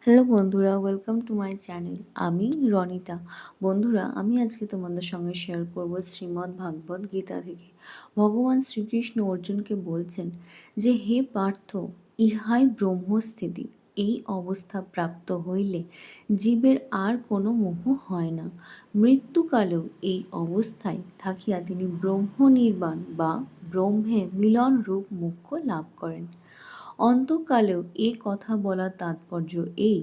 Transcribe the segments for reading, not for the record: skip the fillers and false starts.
Hello বন্ধুরা, welcome to my channel. আমি রনিতা। বন্ধুরা, আমি আজকে তোমাদের সঙ্গে শেয়ার করব শ্রীমদ্ ভাগবত গীতা থেকে। ভগবান শ্রীকৃষ্ণ অর্জুনকে বলছেন যে, হে পার্থ, ইহাই ব্রহ্মস্থিতি। এই অবস্থা প্রাপ্ত হইলে জীবের আর কোনো মোহ হয় না। মৃত্যুকালেও এই অবস্থায় থাকিয়া তিনি ব্রহ্ম নির্বাণ বা ব্রহ্মে মিলন রূপ মোক্ষ লাভ করেন। অন্তকালেও এ কথা বলার তাৎপর্য এই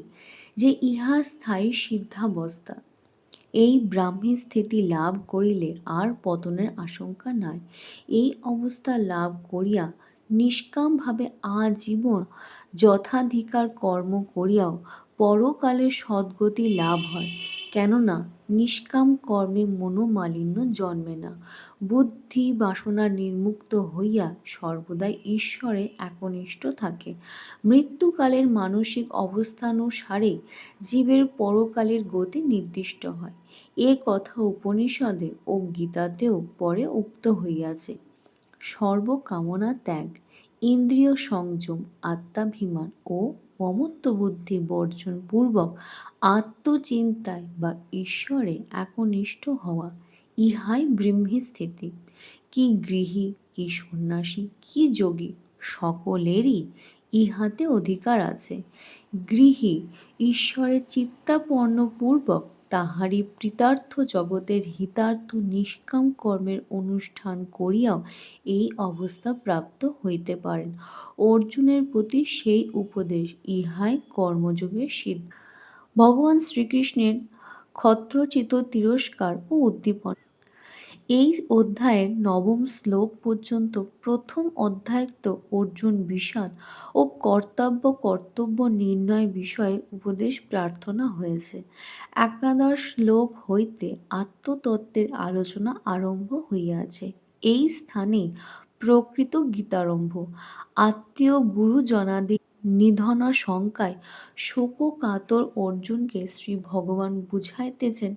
যে, ইহা স্থায়ী সিদ্ধাবস্থা। এই ব্রাহ্মী স্থিতি লাভ করিলে আর পতনের আশঙ্কা নাই। এই অবস্থা লাভ করিয়া নিষ্কামভাবে আজীবন যথাধিকার কর্ম করিয়াও পরকালে সদ্গতি লাভ হয়। কেননা নিষ্কাম কর্মে মনোমালিন্য জন্মে না। বুদ্ধি বাসনা নির্মুক্ত হইয়া সর্বদাই ঈশ্বরে একনিষ্ঠ থাকে। মৃত্যুকালের মানসিক অবস্থানুসারে জীবের পরকালের গতি নির্দিষ্ট হয়। এ কথা উপনিষদে ও গীতাতেও পরে উক্ত হইয়াছে। সর্বকামনা ত্যাগ, ইন্দ্রিয় সংযম, আত্মাভিমান ও মমত্ববুদ্ধি বর্জন পূর্বক আত্মচিন্তায় বা ঈশ্বরে একনিষ্ঠ হওয়া, ইহাই ব্রহ্মী স্থিতি। কি গৃহী, কি সন্ন্যাসী, কি যোগী, সকলেরই ইহাতে অধিকার আছে। গৃহী ঈশ্বরের চিত্তাপন্ন পূর্বক তাহারই প্রীতার্থ জগতের হিতার্থ নিষ্কাম কর্মের অনুষ্ঠান করিয়াও এই অবস্থা প্রাপ্ত হইতে পারেন। অর্জুনের প্রতি সেই উপদেশ, ইহাই কর্মযোগের সিদ্ধ। ভগবান শ্রীকৃষ্ণের ক্ষত্রচিত তিরস্কার ও উদ্দীপনা। এই অধ্যায়ের নবম শ্লোক পর্যন্ত প্রথম অধ্যায়ত্ব অর্জুন বিষাদ ও কর্তব্য নির্ণয় বিষয়ে উপদেশ প্রার্থনা হয়েছে। একাদশ শ্লোক হইতে আত্মতত্ত্বের আলোচনা আরম্ভ হইয়াছে। এই স্থানে প্রকৃত গীতারম্ভ। আত্মীয় গুরুজনাদি নিধন শঙ্কায় শোককাতর অর্জুনকে শ্রী ভগবান বুঝাইতেছেন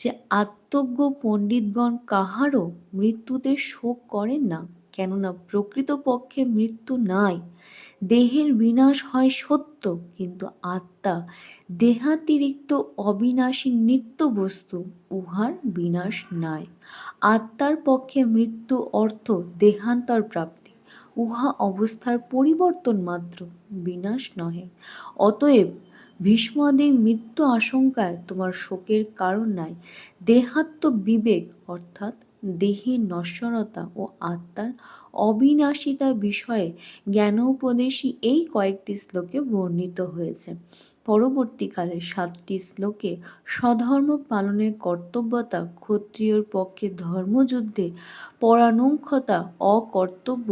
যে, আত্মজ্ঞ পণ্ডিতগণ কাহারও মৃত্যুতে শোক করেন না। কেননা প্রকৃতপক্ষে মৃত্যু নাই। দেহের বিনাশ হয় সত্য, কিন্তু আত্মা দেহাতিরিক্ত অবিনাশী নিত্য বস্তু, উহার বিনাশ নাই। আত্মার পক্ষে মৃত্যু অর্থ দেহান্তর প্রাপ্তি। উহা অবস্থার পরিবর্তন মাত্র, বিনাশ নহে। অতএব ভীষ্মাদির মৃত্যু আশঙ্কায় তোমার শোকের কারণ নাই। দেহাত্ম বিবেক অর্থাৎ দেহের নশ্বরতা ও আত্মার অবিনাশিতা বিষয়ে জ্ঞানোপদেশই এই কয়েকটি শ্লোকে বর্ণিত হয়েছে। পরবর্তীকালে 7টি শ্লোকে স্বধর্ম পালনের কর্তব্যতা, ক্ষত্রিয়র পক্ষে ধর্মযুদ্ধে পরানুঙ্ক্ষতা, অকর্তব্য,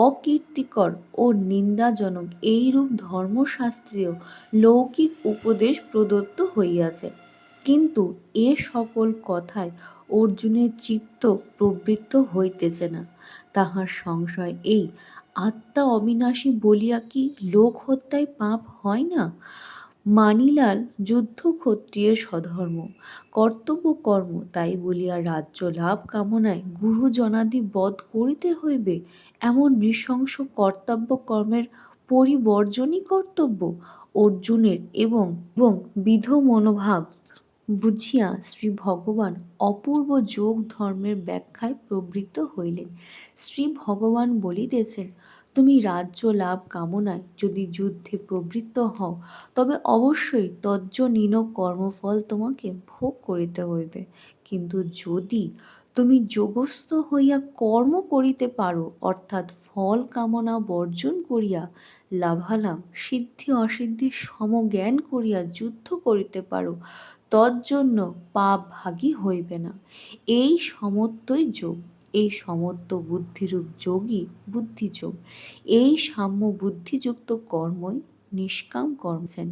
অকীর্তিকর ও নিন্দাজনক এইরূপ ধর্মশাস্ত্রীয় লৌকিক উপদেশ প্রদত্ত হইয়াছে। কিন্তু এ সকল কথায় অর্জুনের চিত্ত প্রবৃত্ত হইতেছে না। তাহার সংশয় এই, আত্মা অবিনাশী বলিয়া কি লোক হত্যায় পাপ হয় না? মানিলাল যুদ্ধ ক্ষত্রিয়ের স্বধর্ম, কর্তব্য কর্ম, তাই বলিয়া রাজ্য লাভ কামনায় গুরুজনাদি বধ করিতে হইবে, এমন নৃশংস কর্তব্য কর্মের পরিবর্জনই কর্তব্য। অর্জুনের এবং এবং বিধ মনোভাব বুঝিয়া শ্রী ভগবান অপূর্ব যোগ ধর্মের ব্যাখ্যায় প্রবৃত্ত হইলেন। শ্রী ভগবান বলিতেছেন, তুমি রাজ্য লাভ কামনায় যদি যুদ্ধে প্রবৃত্ত হও, তবে অবশ্যই তজ্জনীন কর্মফল তোমাকে ভোগ করিতে হইবে। কিন্তু যদি তুমি যোগস্থ হইয়া কর্ম করিতে পারো, অর্থাৎ ফল কামনা বর্জন করিয়া লাভালাভ সিদ্ধি অসিদ্ধির সমজ্ঞান করিয়া যুদ্ধ করিতে পারো, তজ্জন্য পাপ ভাগী হইবে না। এই সমত্বই যোগ। এই সমত্ব বুদ্ধিরূপ যোগই বুদ্ধিযোগ। এই সাম্য বুদ্ধিযুক্ত কর্মই নিষ্কাম কর্মছেন।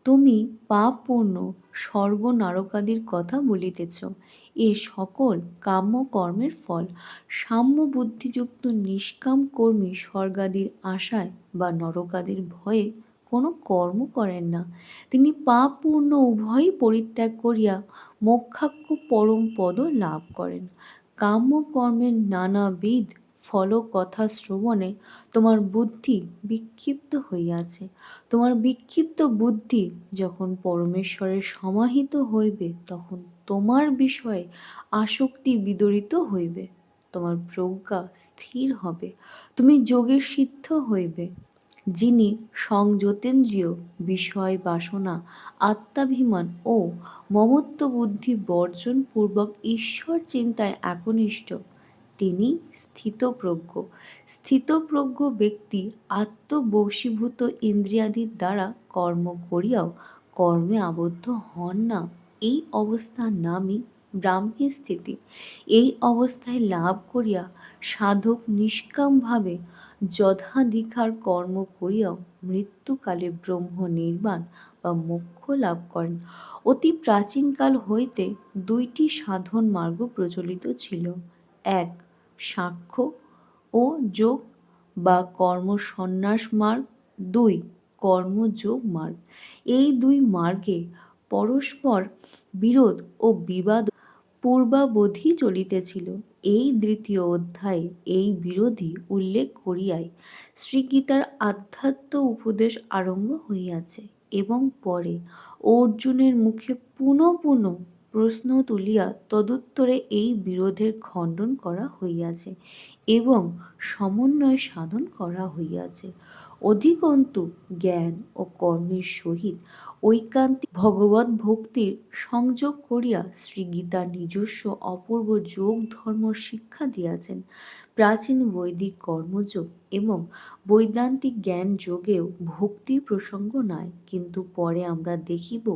তুমি পাপপূর্ণ স্বর্গ নরকাদির কথা বলিতেছ। এ সকল কাম্য কর্মের ফল। সাম্য বুদ্ধিযুক্ত নিষ্কাম কর্মী স্বর্গাদির আশায় বা নরকাদির ভয়ে কোনো কর্ম করেন না। তিনি পাপপূর্ণ উভয়ই পরিত্যাগ করিয়া মোক্ষাখ্য পরম পদ লাভ করেন। কাম্য কর্মের নানাবিধ ফলো কথা শ্রবণে তোমার বুদ্ধি বিক্ষিপ্ত হইয়াছে। তোমার বিক্ষিপ্ত বুদ্ধি যখন পরমেশ্বরের সমাহিত হইবে, তখন তোমার বিষয়ে আসক্তি বিদরিত হইবে, তোমার প্রজ্ঞা স্থির হবে, তুমি যোগে সিদ্ধ হইবে। যিনি সংযতেন্দ্রিয় বিষয় বাসনা, আত্মাভিমান ও মমত্ব বুদ্ধি বর্জন পূর্বক ঈশ্বর চিন্তায় একনিষ্ঠ, তিনি স্থিতপ্রজ্ঞ। স্থিতপ্রজ্ঞ ব্যক্তি আত্মবশীভূত ইন্দ্রিয়াদির দ্বারা কর্ম করিয়াও কর্মে আবদ্ধ হন না। এই অবস্থার নামই ব্রাহ্মী স্থিতি। এই অবস্থায় লাভ করিয়া সাধক নিষ্কামভাবে যথাধিকার কর্ম করিয়াও মৃত্যুকালে ব্রহ্ম নির্বাণ বা মোক্ষ লাভ করেন। অতি প্রাচীনকাল হইতে দুইটি সাধন মার্গ প্রচলিত ছিল, এক সাংখ্য ও যোগ বা কর্ম সন্ন্যাস মার্গ, দুই কর্মযোগ মার্গ। এই দুই মার্গে পরস্পর বিরোধ ও বিবাদ পূর্বাবধি চলিতেছিল। এই দ্বিতীয় অধ্যায়ে এই বিরোধী উল্লেখ করিয়াই শ্রীগীতার আধ্যাত্ম উপদেশ আরম্ভ হইয়াছে এবং পরে অর্জুনের মুখে পুনঃ পুনঃ প্রশ্ন তুলিয়া তদুত্তরে এই বিরোধের খণ্ডন করা হইয়াছে এবং সমন্বয় সাধন করা হইয়াছে। অধিকন্তু জ্ঞান ও কর্মের সহিত ঐকান্তিক ভগবৎ ভক্তির সংযোগ করিয়া শ্রীগীতার নিজস্ব অপূর্ব যোগ ধর্ম শিক্ষা দিয়াছেন। প্রাচীন বৈদিক কর্মযোগ এবং বৈদান্তিক জ্ঞান যোগেও ভক্তির প্রসঙ্গ নাই, কিন্তু পরে আমরা দেখিব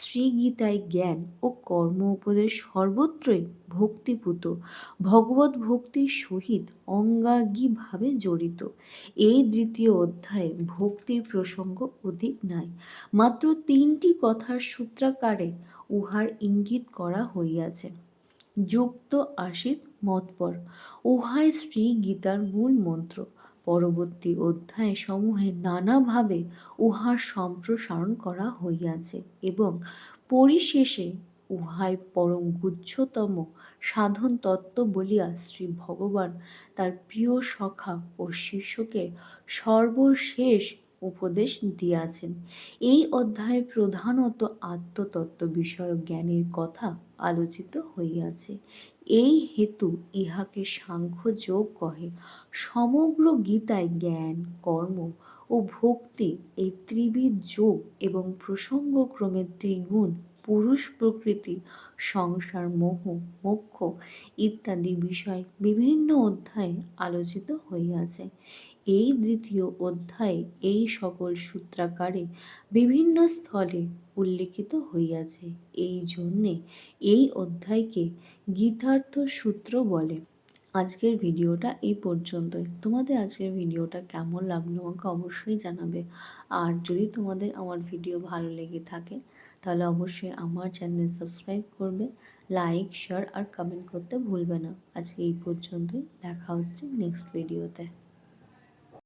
শ্রীগীতায় জ্ঞান ও কর্ম উপদেশ সর্বত্রই ভক্তিপূত, ভগবৎ ভক্তির সহিত অঙ্গাঙ্গীভাবে জড়িত। এই দ্বিতীয় অধ্যায়ে ভক্তির প্রসঙ্গ অধিক নাই, মাত্র তিনটি কথার সূত্রাকারে উহার ইঙ্গিত করা হইয়াছে। যুক্ত আসিত মৎপর, উহাই শ্রী গীতার মূল মন্ত্র। পরবর্তী অধ্যায় সমূহে নানাভাবে উহার সম্প্রসারণ করা হইয়াছে এবং পরিশেষে উহাই পরম গুহ্যতম সাধন তত্ত্ব বলিয়া শ্রী ভগবান তার প্রিয় সখা ও শিষ্যকে সর্বশেষ উপদেশ দিয়াছেন। এই অধ্যায়ে প্রধানত আত্মতত্ত্ব বিষয়ক জ্ঞানের কথা আলোচিত হইয়াছে। এই হেতু ইহাকে সাংখ্য যোগ কহে। সমগ্র গীতায় জ্ঞান, কর্ম ও ভক্তি এই ত্রিবিধ যোগ এবং প্রসঙ্গক্রমে ত্রিগুণ, পুরুষ প্রকৃতি, সংসার মোহ, মোক্ষ ইত্যাদি বিষয় বিভিন্ন অধ্যায়ে আলোচিত হইয়াছে। এই দ্বিতীয় অধ্যায়ে এই সকল সূত্রাকারে বিভিন্ন স্থলে উল্লিখিত হইয়াছে। এই জন্যে এই অধ্যায়কে গীতার্থ সূত্র বলে। আজকের ভিডিওটা এই পর্যন্তই। তোমাদের আজকের ভিডিওটা কেমন লাগলো আমাকে অবশ্যই জানাবে। আর যদি তোমাদের আমার ভিডিও ভালো লেগে থাকে তাহলে অবশ্যই আমার চ্যানেল সাবস্ক্রাইব করবে, লাইক, শেয়ার আর কমেন্ট করতে ভুলবে না। আজকে এই পর্যন্তই, দেখা হচ্ছে নেক্সট ভিডিওতে।